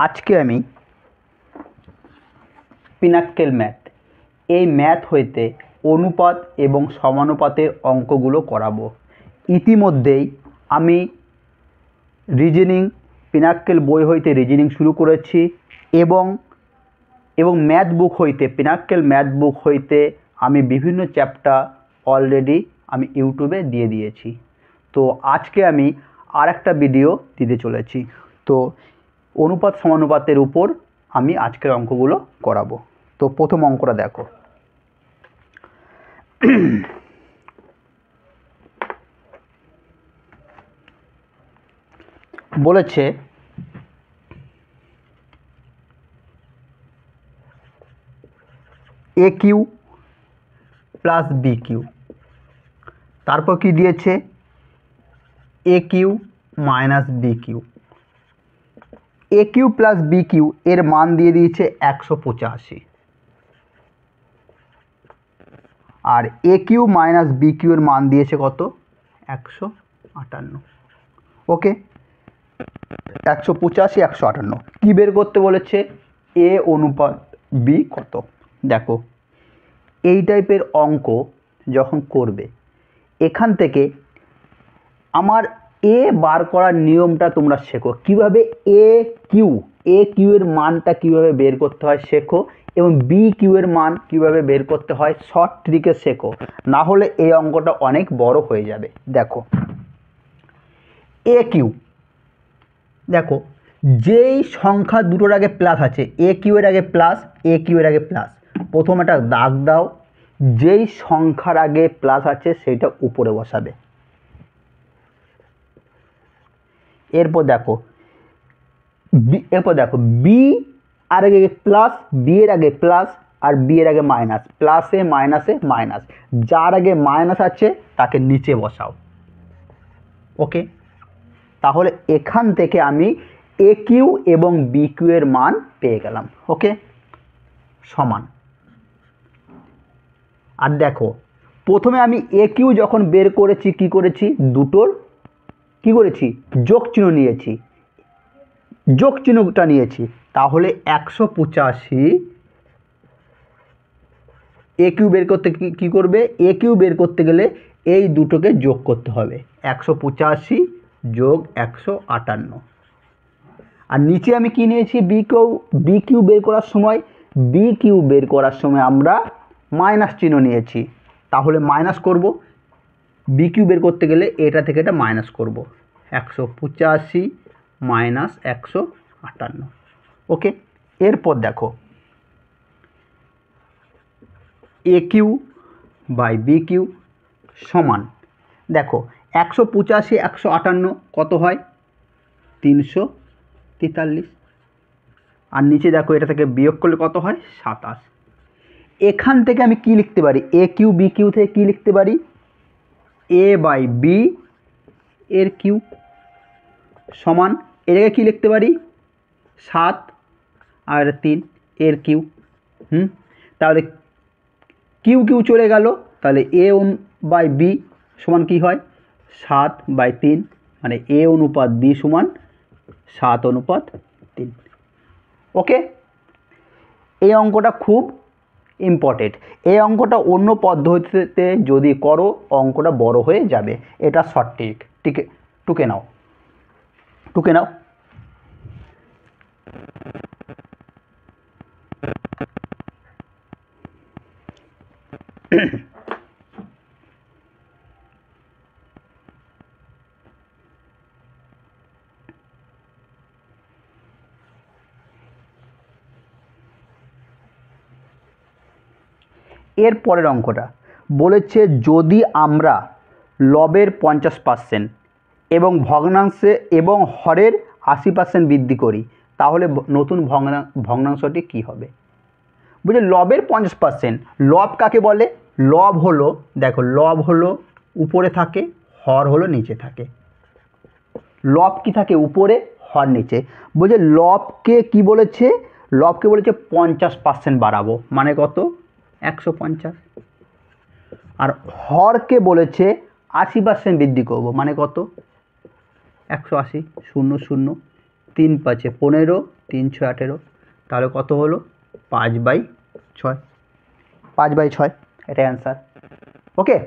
আজকে আমি পিনাক্কেল ম্যাথ এই ম্যাথ হইতে অনুপাত এবং সমানুপাতের অঙ্কগুলো করাবো। ইতিমধ্যেই আমি রিজনিং পিনাক্কেল বই হইতে রিজনিং শুরু করেছি এবং ম্যাথ বুক হইতে পিনাক্কেল ম্যাথ বুক হইতে আমি বিভিন্ন চ্যাপ্টার অলরেডি আমি ইউটিউবে দিয়ে দিয়েছি। তো আজকে আমি আরেকটা ভিডিও দিতে চলেছি। তো অনুপাত সমানুপাতের উপর আমি আজকের অঙ্কগুলো করাবো। তো প্রথম অঙ্কটা দেখো। বলেছে এ কিউ প্লাস বি কিউ, তারপর কি দিয়েছে এ কিউ মাইনাস বি কিউ। এ কিউ প্লাস বি কিউ এর মান দিয়ে দিয়েছে 185 আর এ কিউ মাইনাস বি কিউ এর মান দিয়েছে কত 158। ওকে, 185 158 কী বের করতে বলেছে এ অনুপাত বি কত। দেখো এই টাইপের অঙ্ক যখন করবে এখান থেকে আমার এ বার করার নিয়মটা তোমরা শেখো, কীভাবে এ কিউ এর মানটা কীভাবে বের করতে হয় শেখো এবং বি কিউ এর মান কীভাবে বের করতে হয় শর্ট ট্রিকে শেখো, না হলে এই অঙ্কটা অনেক বড় হয়ে যাবে। দেখো এ কিউ, দেখো যেই সংখ্যা দুটোর আগে প্লাস আছে এ কিউ এর আগে প্লাস এ কিউ এর আগে প্লাস, প্রথম একটা দাগ দাও, যেই সংখ্যার আগে প্লাস আছে সেইটা উপরে বসাবে। এরপর দেখো বি আর আগে প্লাস, বি এর আগে প্লাস আর বি এর আগে মাইনাস, প্লাসে মাইনাসে মাইনাস, যার আগে মাইনাস আছে তাকে নিচে বসাও। ওকে, তাহলে এখান থেকে আমি এ কিউ এবং বি কিউ এর মান পেয়ে গেলাম। ওকে, সমান। আর দেখো প্রথমে আমি এ কিউ যখন বের করেছি কি করেছি, দুটোর কি করেছি যোগ চিহ্ন নিয়েছি, যোগ চিহ্নটা নিয়েছি, তাহলে 185 এ কিউ বের করতে কি করবে, এ কিউ বের করতে গেলে এই দুটোকে যোগ করতে হবে, 185 যোগ 158। আর নিচে আমি কি নিয়েছি বি কিউ বের করার সময় আমরা মাইনাস চিহ্ন নিয়েছি, তাহলে মাইনাস করব, বি কিউ বের করতে গেলে এটা থেকে এটা মাইনাস করব, 185 মাইনাস 158। ওকে, এরপর দেখো এ কিউ বাই বি কিউ সমান, দেখো 185 158 কত হয় 343, আর নিচে দেখো এটা থেকে বিয়োগ করলে কত হয় 27। এখান থেকে আমি কি লিখতে পারি, এ কিউ বি কিউ থেকে কি লিখতে পারি এ বাই বি এর কিউ সমান, এর জায়গায় কী লিখতে পারি 7 আর 3 এর কিউ। তাহলে কিউ কিউ চলে গেল, তাহলে এ বাই বি সমান কী হয় 7/3, মানে এ অনুপাত বি সমান 7/3। ওকে, এই অঙ্কটা খুব ইম্পর্টেন্ট। এই অঙ্কটা অন্য পদ্ধতিতে যদি করো অঙ্কটা বড় হয়ে যাবে, এটা শর্ট ট্রিক। টুকে নাও। এর পরের অঙ্কটা বলেছে যদি আমরা লবের 50% এবং ভগ্নাংশে এবং হরের 80% বৃদ্ধি করি তাহলে নতুন ভগ্নাংশটি কি হবে। বুঝলে লবের 50%, লব কাকে বলে, লব হলো দেখো লব হলো উপরে থাকে, হর হলো নিচে থাকে। লব কি থাকে উপরে, হর নিচে। বুঝলে লবকে কি বলেছে, লবকে বলেছে 50% বাড়াবো, মানে কত 150। আর হরকে বলেছে 80% বৃদ্ধি করব, মানে কত 180। 0 0 3 5 15, 3 6 18, তাহলে কত হলো 5/6, 5/6 এটা অ্যান্সার। ওকে,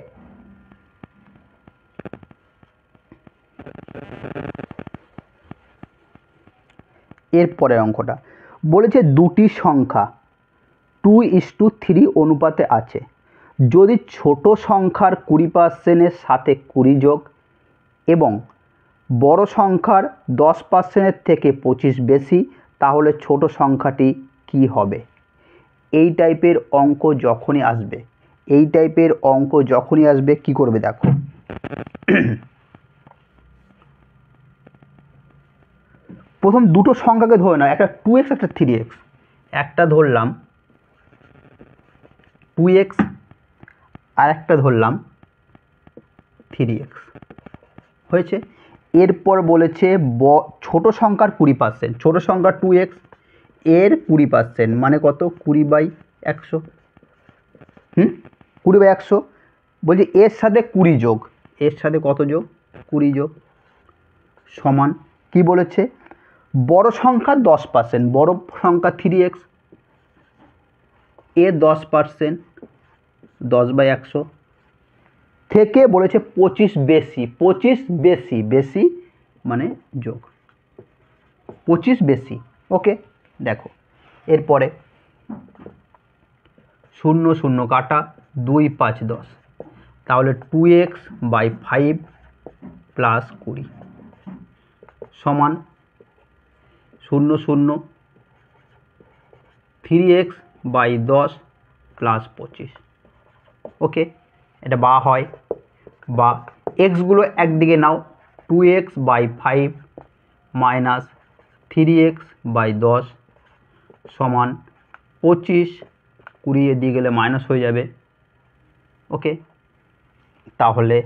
এরপরের অঙ্কটা বলেছে দুটি সংখ্যা 2:3 অনুপাতে আছে, যদি ছোট সংখ্যার 20%-এর সাথে 20 যোগ এবং বড় সংখ্যার 10%-এর থেকে 25 বেশি, তাহলে ছোট সংখ্যাটি কি হবে? এই টাইপের অঙ্ক যখনই আসবে কি করবে দেখো, প্রথম দুটো সংখ্যাকে ধরে নাও, একটা 2x একটা 3x, একটা ধরলাম 2x আর একটা ধরলাম 3x, হয়েছে। এরপর বলেছে ছোট সংখ্যার 20%, ছোট সংখ্যা 2x এর 20% মানে কত 20/100, 20/100 বলছি এর সাথে 20 যোগ, এর সাথে কত যোগ 20 যোগ সমান কি বলেছে বড় সংখ্যা 10%, বড় সংখ্যা 3x এর 10% 10/100 থেকে বলেছে 25 বেশি, 25 বেশি, বেশি মানে যোগ 25 বেশি। ওকে, দেখো এরপরে 0 0 কাটা 2 5 10, তাহলে 2x/5 প্লাস 20 সমান 0 0 3x/10 প্লাস 25। ওকে, এটা বা হয় বা এক্সগুলো একদিকে নাও, 2x/5 মাইনাস 3x/10 সমান 25, 20 এর দিকে গেলে মাইনাস হয়ে যাবে। ওকে, তাহলে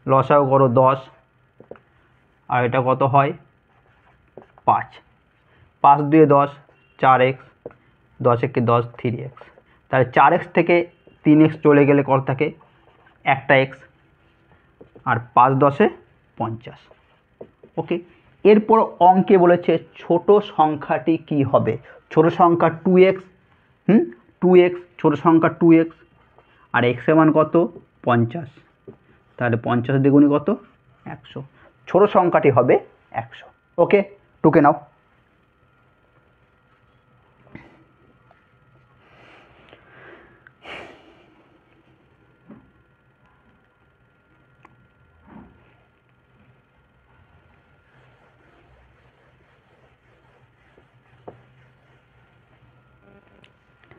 লসাগু করো 10 আর এটা কত হয় 5, 5 2 10, 4x, 10 1 10, 3x, তাহলে 4x থেকে 3x চলে গেলে কত থাকে একটা x, আর 5 10 50। ওকে, এরপর অঙ্কে বলেছে ছোট সংখ্যাটি কি হবে, ছোট সংখ্যা 2x, 2x ছোট সংখ্যা 2x আর x এর মান কত 50, তাহলে 50 দ্বিগুণী কত 100, ছোট সংখ্যাটি হবে 100। ওকে, টুকে নাও।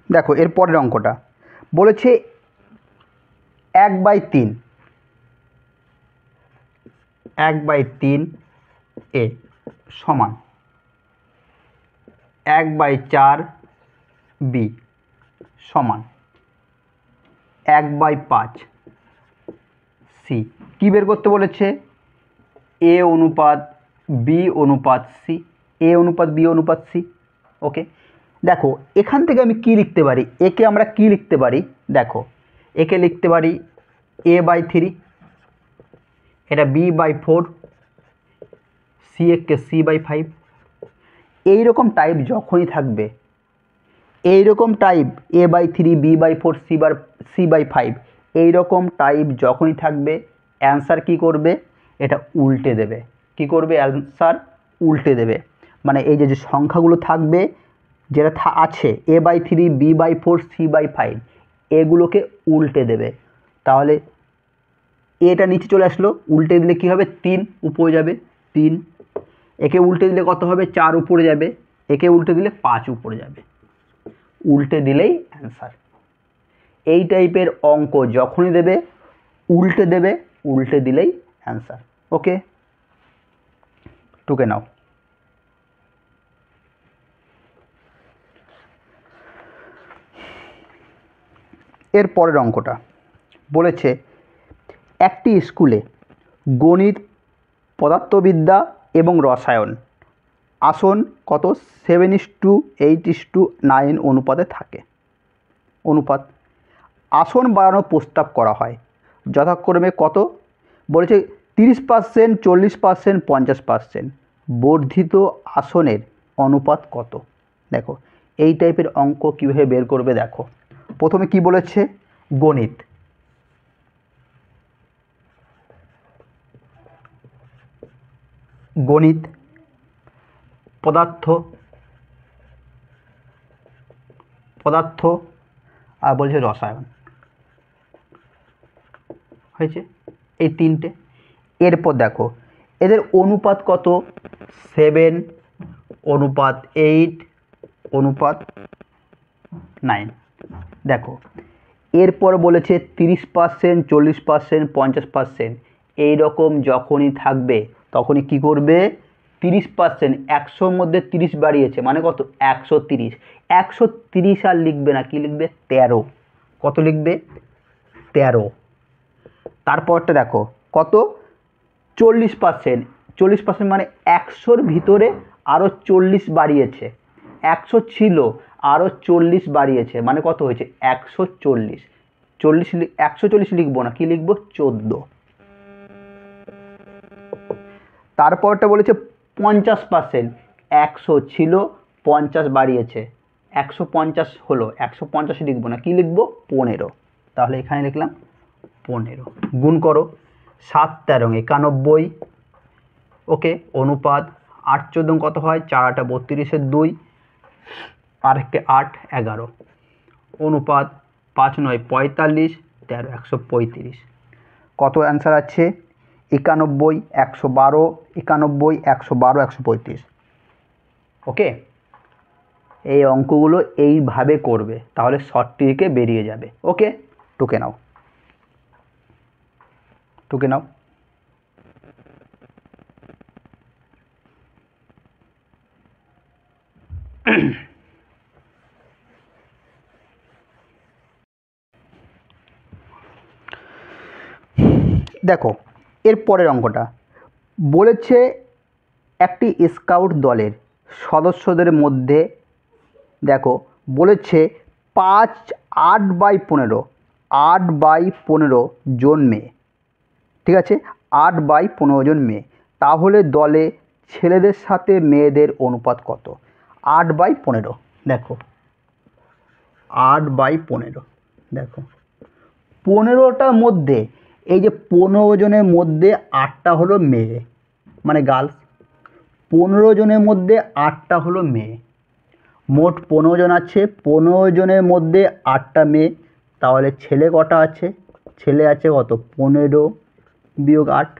দেখো এরপরের অঙ্কটা বলেছে 1/3, 1/3 এ সমান 1/4 বি সমান 1/5 সি। কী বের করতে বলেছে এ অনুপাত বি অনুপাত সি, এ অনুপাত বি অনুপাত সি। ওকে, দেখো এখান থেকে আমি কি লিখতে পারি, একে আমরা কি লিখতে পারি, দেখো একে লিখতে পারি a/3, এটা b/4, সি একে c/5। এইরকম টাইপ যখনই থাকবে, এইরকম টাইপ a/3 b/4 c/5, এইরকম টাইপ যখনই থাকবে অ্যান্সার কি করবে, এটা উল্টে দেবে। কি করবে, অ্যান্সার উল্টে দেবে, মানে এই যে সংখ্যাগুলো থাকবে যেটা আছে a/3 b/4 c/5 এগুলোকে উল্টে দেবে। তাহলে এটা নিচে চলে আসলো, উল্টে দিলে কি হবে 3 উপরে যাবে 3, একে উল্টে দিলে কত হবে 4 উপরে যাবে, একে উল্টে দিলে 5 উপরে যাবে, উল্টে দিলেই অ্যান্সার। এই টাইপের অঙ্ক যখনই দেবে উল্টে দেবে, উল্টে দিলেই অ্যান্সার। ওকে, টুকে নাও। এর পরের অঙ্কটা বলেছে একটি স্কুলে গণিত, পদার্থবিদ্যা এবং রসায়ন আসন কত 7:8:9 অনুপাতে থাকে, অনুপাত আসন বাড়ানোর প্রস্তাব করা হয় যথাক্রমে কত, বলেছে 30%, 40%, 50%, বর্ধিত আসনের অনুপাত কত? দেখো এই টাইপের অঙ্ক কীভাবে বের করবে দেখো। প্রথমে কি বলেছে? গণিত। গণিত, পদার্থ, পদার্থ আর বলছে রসায়ন। হয়েছে এই তিনটে। এরপর দেখো এদের অনুপাত কত? 7:8:9। দেখো এরপর বলেছে 30%, 40%, 50%। এইরকম যখনই থাকবে তখনই কি করবে? 30%, 100-র মধ্যে 30 বাড়িয়েছে মানে কত? 130। 130 আর লিখবে না, কি লিখবে? 13। কত লিখবে? 13। তারপরটা দেখো কত? 40%। 40% মানে 100-র ভিতরে আরও 40 বাড়িয়েছে। 100 ছিল, আরও 40 বাড়িয়েছে মানে কত হয়েছে? 140। 140 লিখবো না, কি লিখবো? 14। তারপরটা বলেছে 50%। 100 ছিল, 50 বাড়িয়েছে, 150 হলো। 150 লিখবো না, কি লিখবো? 15। তাহলে এখানে লিখলাম 15। গুণ করো 7-13-91। ওকে, অনুপাত 8-14 কত হয়? 4-8-32, আর 8-11। অনুপাত 5-9-45, 13-135। কত অ্যান্সার আছে? 91, 112, 91, 112, 135। ওকে, এই অঙ্কগুলো এইভাবে করবে, তাহলে শর্ট ট্রিকে বেরিয়ে যাবে। ওকে, টুকে নাও, টুকে নাও। দেখো এর পরের অঙ্কটা বলেছে একটি স্কাউট দলের সদস্যদের মধ্যে দেখো বলেছে 8/15, 8/15 জন মেয়ে। ঠিক আছে, 8/15 জন মেয়ে। তাহলে দলে ছেলেদের সাথে মেয়েদের অনুপাত কত? 8/15। দেখো 8/15। দেখো 15টার মধ্যে এই যে 15 জনের মধ্যে 8টা হলো মেয়ে, মানে গার্লস। 15 জনের মধ্যে 8টা হলো মেয়ে। মোট 15 জন আছে, 15 জনের মধ্যে 8টা মেয়ে। তাহলে ছেলে কটা আছে? ছেলে আছে কত? 15 বিয়োগ 8,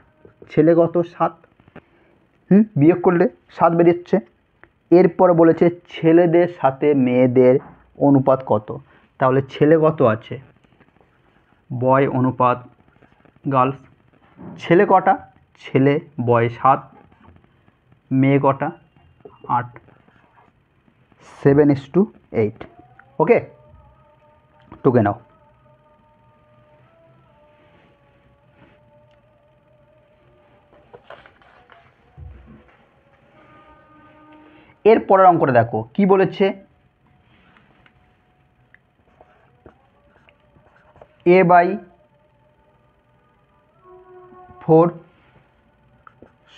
ছেলে কত? 7। বিয়োগ করলে 7 বেরিয়েছে। এরপর বলেছে ছেলেদের সাথে মেয়েদের অনুপাত কত? তাহলে ছেলে কত আছে? বয় অনুপাত গার্লস। ছেলে কটা? ছেলে বয় 7, মেয়ে কটা? 8, 7:8। ওকে, টুকে নাও। এর পরের অঙ্কটা দেখো কি বলেছে? a/4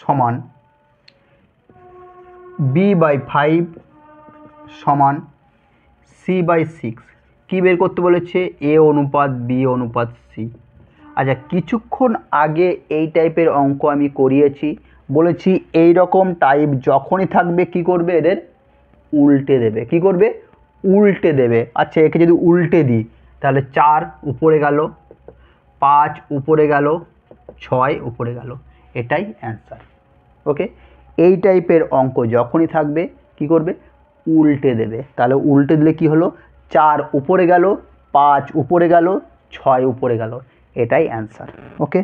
সমান b/5 সমান c/6। কী বের করতে বলেছে? a অনুপাত b অনুপাত c। আচ্ছা, কিছুক্ষণ আগে এই টাইপের অঙ্ক আমি করিয়েছি, বলেছি এই রকম টাইপ যখনই থাকবে কি করবে? এদের উল্টে দেবে। কি করবে? উল্টে দেবে। আচ্ছা, একে যদি উল্টে দিই তাহলে 4 উপরে গেল, 5 উপরে গেল, 6 উপরে গেল। এটাই অ্যান্সার। ওকে, এই টাইপের অঙ্ক যখনই থাকবে কি করবে? উল্টে দেবে। তাহলে উল্টে দিলে কি হলো? 4 উপরে গেল, 5 উপরে গেল, 6 উপরে গেল। এটাই অ্যান্সার। ওকে,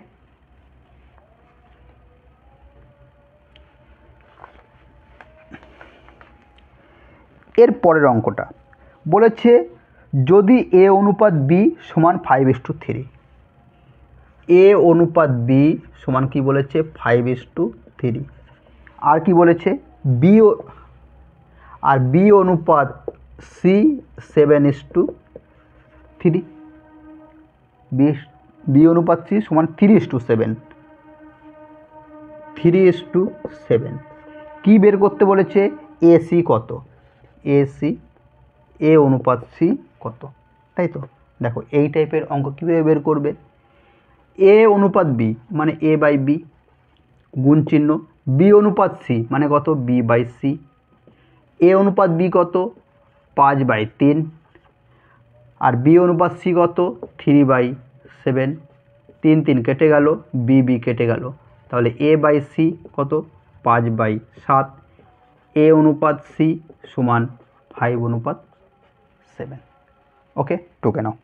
এর পরের অঙ্কটা বলেছে যদি a অনুপাত b সমান 5:3। a অনুপাত b সমান কি বলেছে? 5:3। আর কি বলেছে? আর b অনুপাত c 7:3। b অনুপাত c সমান 3:7। 3:7। কি বের করতে বলেছে? এসি কত, এসি এ অনুপাত সি কত, তাই তো। দেখো এই টাইপের অঙ্ক কীভাবে বের করবে? এ অনুপাত বি মানে এ বাই বি, গুণ চিহ্ন, বি অনুপাত সি মানে কত? B by C. এ অনুপাত বি কত? 5/3, আর বি অনুপাত সি কত? 3/7। 3 3 কেটে গেল, বি বি কেটে গেল, তাহলে এ বাই সি কত? 5/7। এ অনুপাত সি সমান 5/7। ওকে, টুকে নাও।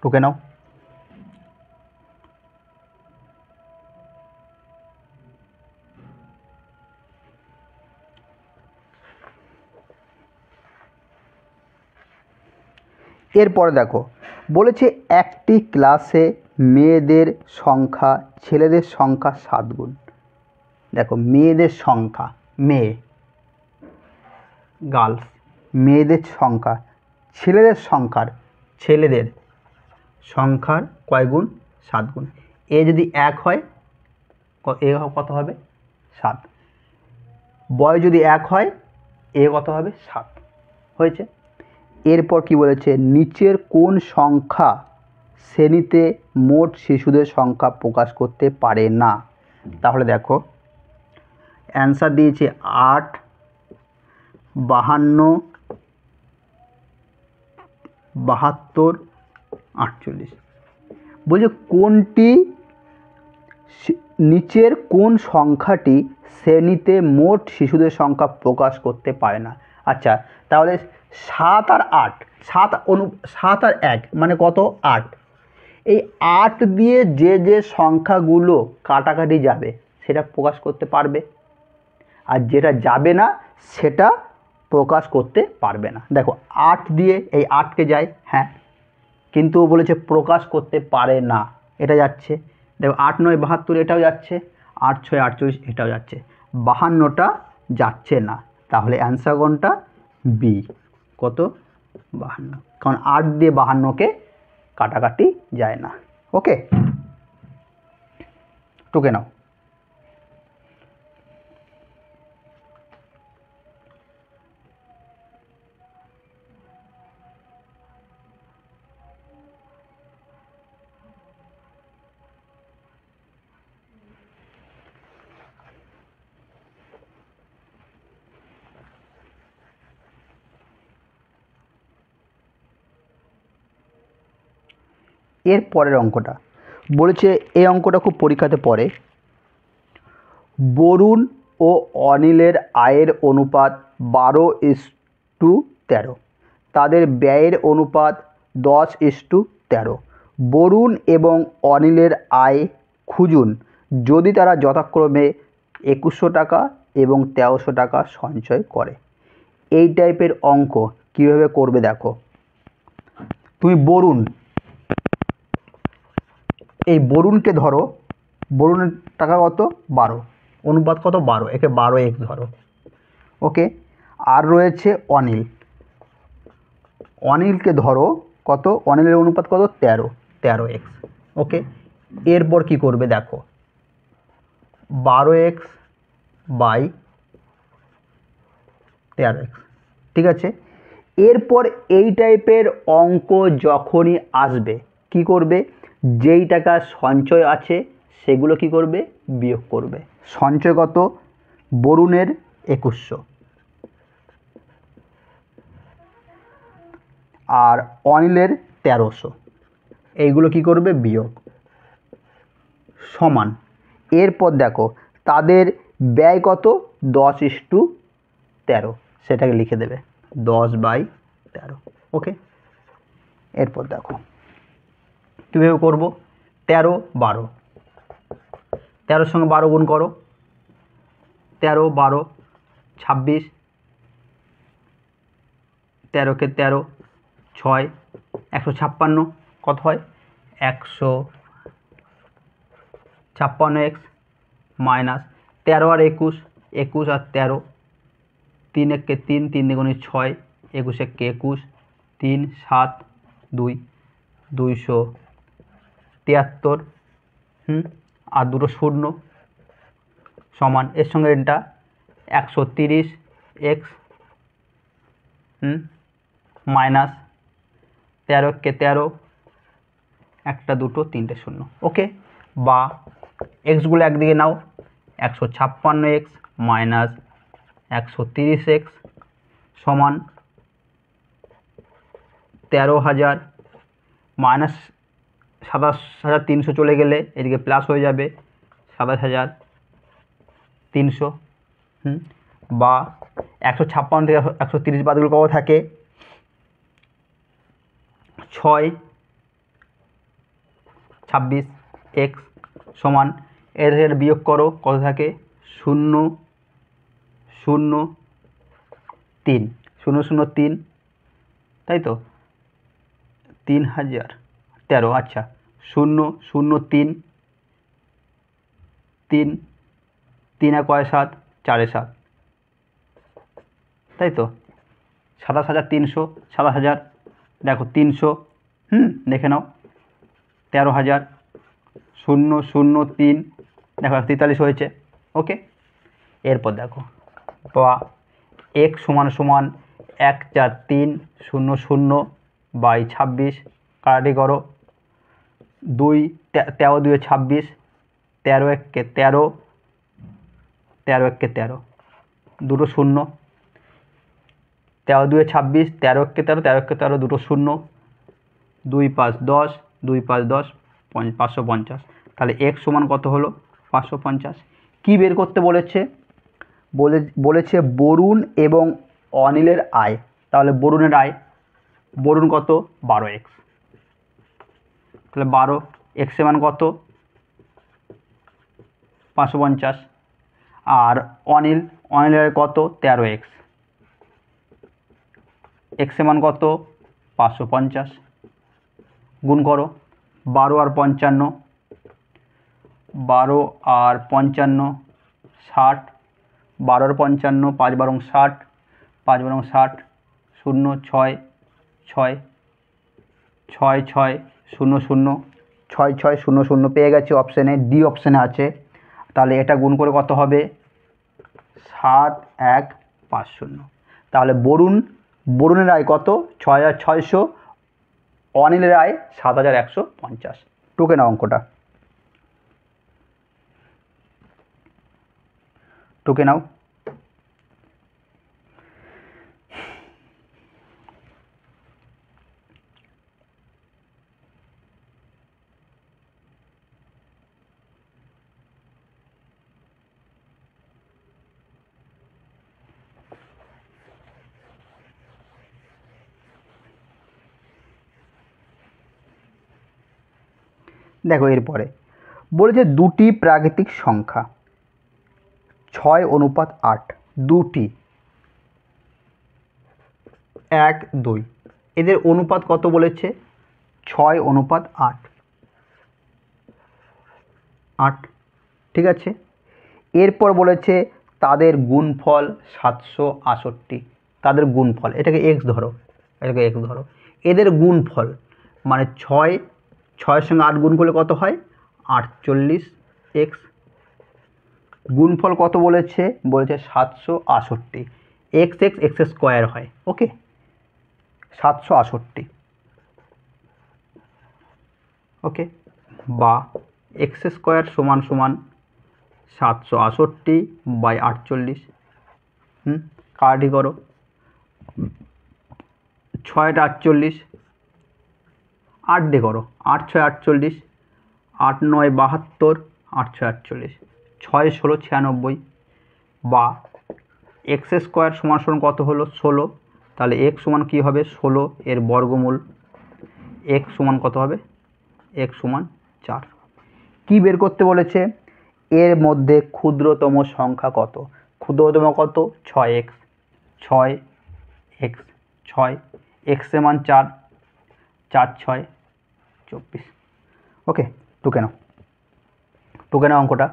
টুকে নাও। এরপরে দেখো বলেছে একটি ক্লাসে মেয়েদের সংখ্যা ছেলেদের সংখ্যা 7 গুণ। দেখো মেয়েদের সংখ্যা, মেয়ে গার্লস, মেয়েদের সংখ্যা ছেলেদের সংখ্যার কয় গুণ? 7 গুণ। এ যদি 1 হয় এ কত হবে? 7। বয় যদি 1 হয় এ কত হবে? 7। হয়েছে। এরপর কি বলেছে? নিচের কোন সংখ্যা শ্রেণীতে মোট শিশুদের সংখ্যা প্রকাশ করতে পারে না? তাহলে দেখো অ্যান্সার দিয়েছে 8, 52, 72, 48। বলছে কোনটি নিচের কোন সংখ্যাটি শ্রেণীতে মোট শিশুদের সংখ্যা প্রকাশ করতে পারে না? আচ্ছা তাহলে 7 আর 8, 7 আর 1 মানে কত? 8। এই 8 দিয়ে যে যে সংখ্যাগুলো কাটাকাটি যাবে সেটা প্রকাশ করতে পারবে, আর যেটা যাবে না সেটা প্রকাশ করতে পারবে না। দেখো 8 দিয়ে এই 8কে যায়, হ্যাঁ, কিন্তু ও বলেছে প্রকাশ করতে পারে না, এটা যাচ্ছে। দেখো 8 9 72 এটাও যাচ্ছে, 8 6 48 এটাও যাচ্ছে, 52টা যাচ্ছে না। তাহলে অ্যান্সার কোনটা? বি, কত? 52, কারণ 8 দিয়ে 52কে কাটাকাটি যায় না। ওকে, টুকে নাও। এর পরের অঙ্কটা বলেছে, এই অঙ্কটা খুব পরীক্ষাতে পড়ে। বরুণ ও অনিলের আয়ের অনুপাত 12:13, তাদের ব্যয়ের অনুপাত 10:13। বরুণ এবং অনিলের আয় খুঁজুন যদি তারা যথাক্রমে 2100 টাকা এবং 1300 টাকা সঞ্চয় করে। এই টাইপের অঙ্ক কীভাবে করবে দেখো। তুমি এই বরুণকে ধরো, বরুণের টাকা কত? 12, অনুপাত কত? 12, একে 12x ধরো। ওকে, আর রয়েছে অনিলকে ধরো কত? অনিলের অনুপাত কত? 13x। ওকে, এরপর কি করবে দেখো, 12x বাই 13x, ঠিক আছে। এরপর এই টাইপের অঙ্ক যখনই আসবে কি করবে? যেই টাকা সঞ্চয় আছে সেগুলো কি করবে? বিয়োগ করবে। সঞ্চয় কত? বরুণের 2100 আর অনিলের 1300, এইগুলো কি করবে? বিয়োগ, সমান। এরপর দেখো তাদের ব্যয় কত? 10:13, সেটাকে লিখে দেবে 10/13। ওকে, এরপর দেখো কীভাবে করবো। 13 12, 13-র সঙ্গে 12 গুণ করো, 13 12 26, 13কে 13 6, 156 কত হয়? 156x মাইনাস 13 আর 21, 21 আর 13, 3 1 3, 3 2 6, 21 1 21, 3 7 2, 200 73 আর দুটো শূন্য সমান এর সঙ্গে এটা 130 এক্স মাইনাস 13 কে 13 একটা দুটো তিনটে শূন্য। ওকে, বা এক্সগুলো একদিকে নাও, 156 এক্স মাইনাস 130 এক্স সমান 13,000 মাইনাস 27,300 চলে গেলে এদিকে প্লাস হয়ে যাবে 27,300 বা 156 থেকে 130 বাদগুলো কত থাকে 6 26 এক্স সমান এর থেকে বিয়োগ করো কত থাকে 0 0 3 0 0 3 তাই তো 3,013 আচ্ছা 0 0 3 3 3 এক 7 4 7 তাই তো 27,300 27,000 দেখো 300 দেখে নাও 13,000 0 0 3 দেখো 43 হয়েছে। ওকে, এরপর দেখো বা x সমান সমান 14300 বাই 26 কাটাটি করো 2 13 2 26 13 1 কে 13 13 1 কে 13 দুটো শূন্য 13 2 26 13 1 কে 13 13 1 কে 13 দুটো শূন্য 2 5 10 2 5 10 550 তাহলে x সমান কত হলো 550। কি বের করতে বলেছে বলেছে বরুণ এবং অনিলের আয়, তাহলে বরুণের আয় বরুণ কত 12x, তাহলে 12x এর মান কত 550 আর অনিলের কত 13x, x এর মান কত 550 গুণ করো 12 আর 55 12 আর 55 60 12 আর 55 5 12 60 5 12 60 0 6 6 6 6 0 0 6 6 0 0 পেয়ে গেছে অপশানে, ডি অপশানে আছে। তাহলে এটা গুণ করে কত হবে 7150। তাহলে বরুণের আয় কত 6,600, অনিলের আয় 7,150। টুকে নাও অঙ্কটা, টুকে নাও। দেখো এরপরে বলেছে দুটি প্রাকৃতিক সংখ্যা 6:8 দুটি 1 2 এদের অনুপাত কত বলেছে 6:8 8, ঠিক আছে। এরপর বলেছে তাদের গুণফল 768, তাদের গুণফল এটাকে x ধরো, এটাকে x ধরো, এদের গুণফল মানে 6 সঙ্গে 8 গুণ করলে কত হয় 48x, গুণফল কত বলেছে 768, x x x স্কোয়ার হয়। ওকে 768, ওকে বা এক্স স্কোয়ার সমান সমান 768 বাই 48, কাটাটি করো 6টা 48 8 দিয়ে করো 8 6 48 8 9 72 8 6 48 6 16 96 বা এক্স স্কোয়ার সমান সমান কত হলো 16, তাহলে এক্স সমান কী হবে 16 এর বর্গমূল, এক্স সমান কত হবে এক্স সমান 4। কি বের করতে বলেছে এর মধ্যে ক্ষুদ্রতম সংখ্যা কত, ক্ষুদ্রতম কত 6x 6x 6 x এর মান 4 4 6 24। ওকে টুকে নাও অঙ্কটা।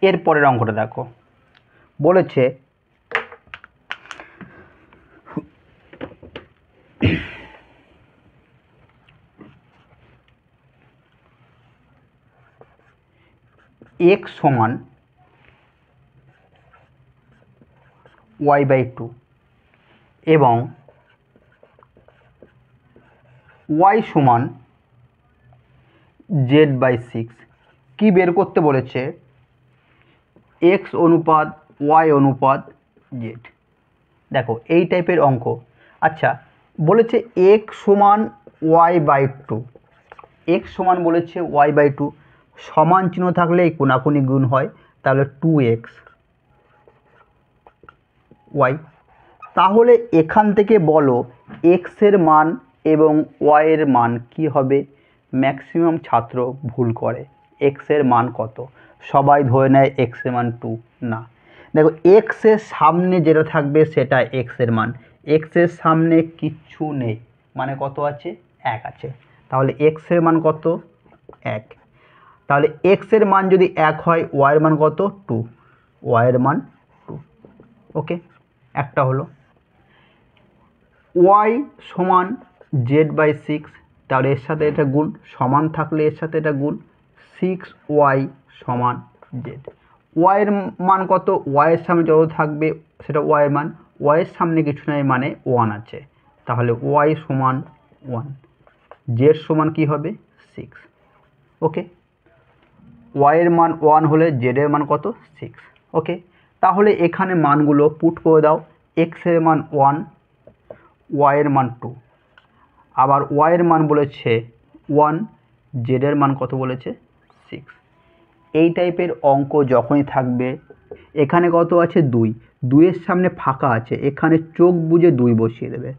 এর পরের অঙ্কটা দেখো, বলেছে x সমান y/2 এবং y সমান z/6 কি বের করতে বলেছে? x অনুপাত y অনুপাত z। দেখো এই টাইপের অঙ্ক। আচ্ছা, বলেছে x সমান y/2, x সমান বলেছে y/2, সমান চিহ্ন থাকলে এই কোনাকুনি গুণ হয়, তাহলে 2x y। তাহলে এখান থেকে বলো x এর মান এবং y এর মান কি হবে? ম্যাক্সিমাম ছাত্র ভুল করে। x এর মান কত? সবাই ধরে নেয় x এর মান 2। না, দেখো x এর সামনে যেটা থাকবে সেটা x এর মান, x এর সামনে কিচ্ছু নেই, মানে কত আছে? 1 আছে। তাহলে x এর মান কত? 1। তাহলে x এর মান যদি 1 হয়, y এর মান কত? 2, y এর মান 2। ওকে, একটা হলো। y সমান z/6, তাহলে এর সাথে এটা গুণ, সমান থাকলে এর সাথে এটা গুণ, 6y সমান z। y এর মান কত? y এর সামনে যত থাকবে সেটা y এর মান, y এর সামনে কিছু নাই মানে 1 আছে, তাহলে y সমান 1, z সমান কি হবে? 6। ওকে, y এর মান 1 হলে z এর মান কত? 6। ওকে, তাহলে এখানে মানগুলো পুট করে দাও। x এর মান 1, y এর মান 2, আবার y এর মান বলেছে 1, z এর মান কত বলেছে? 6। এই টাইপের অঙ্ক যখনই থাকবে, এখানে কত আছে? 2, 2 এর সামনে ফাঁকা আছে, এখানে চোখ বুজে 2 বসিয়ে দেবে।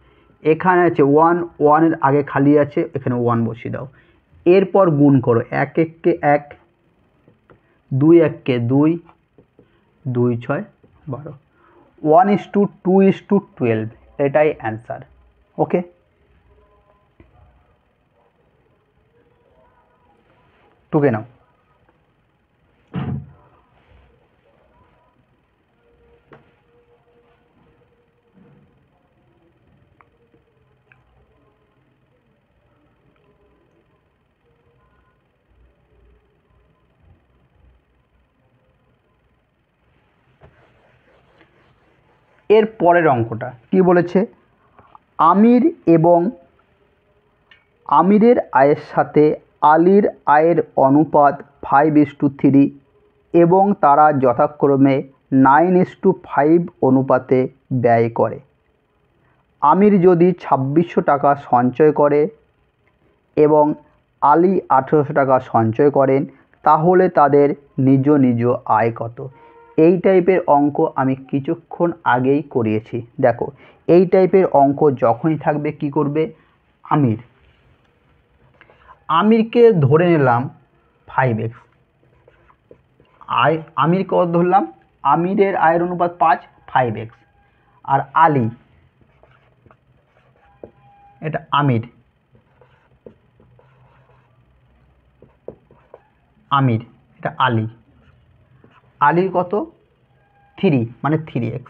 এখানে আছে 1, 1 এর আগে খালি আছে, এখানে 1 বসিয়ে দাও। এরপর গুণ করো, 1 1 1, 2 1 2, 2 6 12, 1:2:12, এটাই অ্যান্সার। ওকে, টুকে নাও। এর পরের অঙ্কটা কি বলেছে? আমির এবং আমিরের আয়ের সাথে আলীর আয়ের অনুপাত 5:3 এবং তারা যথাক্রমে 9:5 অনুপাতে ব্যয় করে। আমির যদি 2600 টাকা সঞ্চয় করে এবং আলী 1800 টাকা সঞ্চয় করেন, তাহলে তাদের নিজ নিজ আয় কত? এই টাইপের অঙ্ক আমি কিছুক্ষণ আগেই করিয়েছি। দেখো এই টাইপের অঙ্ক যখনই থাকবে কি করবে? আমিরকে ধরে নিলাম 5x, আমিরকে কত ধরলাম? আমিরের আয়ের অনুপাত 5, 5x। আর আলী, এটা আমির, এটা আলী, আলীর কত? 3, মানে 3x।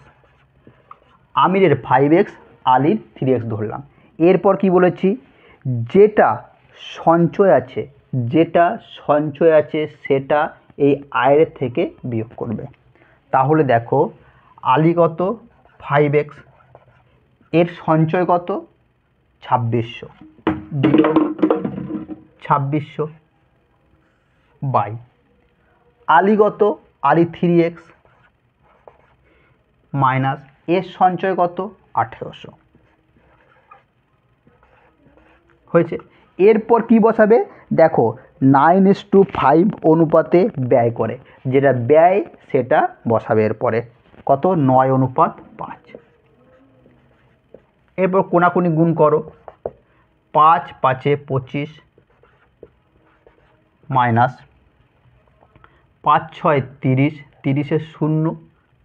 আমিরের 5x, আলীর 3x ধরলাম। এরপর কি বলেছি? যেটা সঞ্চয় আছে সেটা এই আয়ের থেকে বিয়োগ করবে। তাহলে দেখো আলী কত? 5x, এর সঞ্চয় কত? 2600, বিয়োগ 2600 বাই আলী কত? আলী 3x, মাইনাস এর সঞ্চয় কত? 1800। হয়েছে। এরপর কি বসাবে? দেখো 9:5 অনুপাতে ব্যয় করে, যেটা ব্যয় সেটা বসাবে। এরপরে কত? 9:5। এরপর কোনাকুনি গুণ করো, 5 5 25 মাইনাস 5 6 30, 30 0,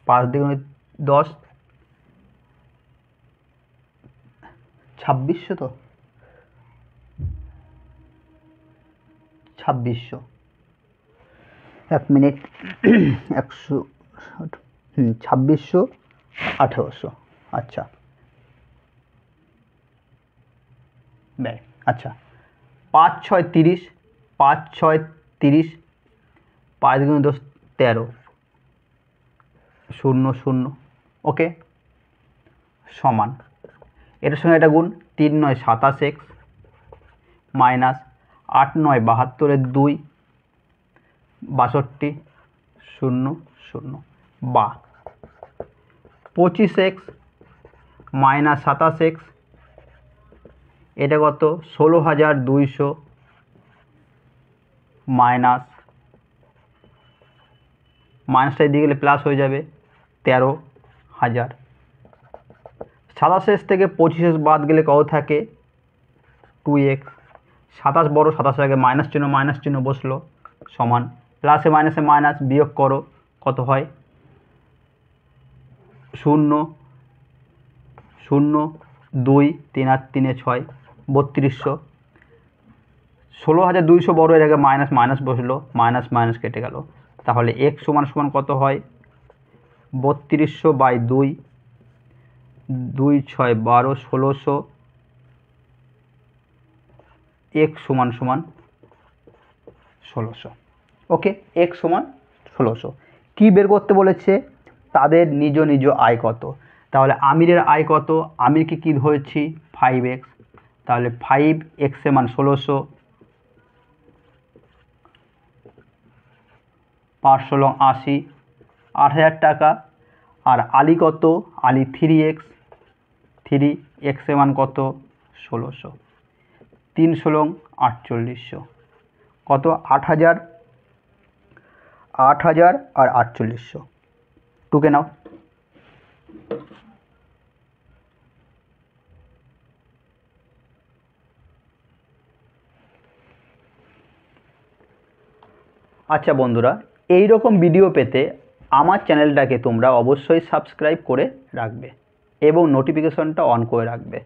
5 2 10, 2600, তো 2600 এক মিনিট 100 2600 1800 আচ্ছা ব্যয় আচ্ছা 5 6 30 5 6 30 5 গুণ 10 13 0 0 ওকে সমান এটার সঙ্গে এটা গুণ 3 9 27x মাইনাস 8 9 72 2 62 0 0 বা 25x মাইনাস 27x এটা কত 16200 মাইনাস মাইনাসটা এদিকে গেলে প্লাস হয়ে যাবে 13000 27x থেকে 25x বাদ গেলে কত থাকে 2x 27 বড় 27 আগে মাইনাস চিহ্ন বসলো সমান প্লাসে মাইনাসে মাইনাস বিয়োগ করো কত হয় 0 0 2 3 আর 3 6 3200 16200 বড় এর আগে মাইনাস বসলো মাইনাস কেটে গেল তাহলে x সমান সমান কত হয় 3200 বাই 2 2 6 12 1600 x সমান সমান 1600 ওকে x সমান 1600 কি বের করতে বলেছে তাদের নিজ নিজ আয় কত তাহলে আমিরের আয় কত আমিরকে কি ধরেছি 5x তাহলে 5x এর মান 1600 516 80 8000 টাকা আর আলী কত আলী 3x এর মান কত 1600 316 4800 কত 8000 আর 4800 টুকে নাও আচ্ছা বন্ধুরা এই রকম ভিডিও পেতে আমার চ্যানেলটাকে তোমরা অবশ্যই সাবস্ক্রাইব করে রাখবে এবং নোটিফিকেশনটা অন করে রাখবে।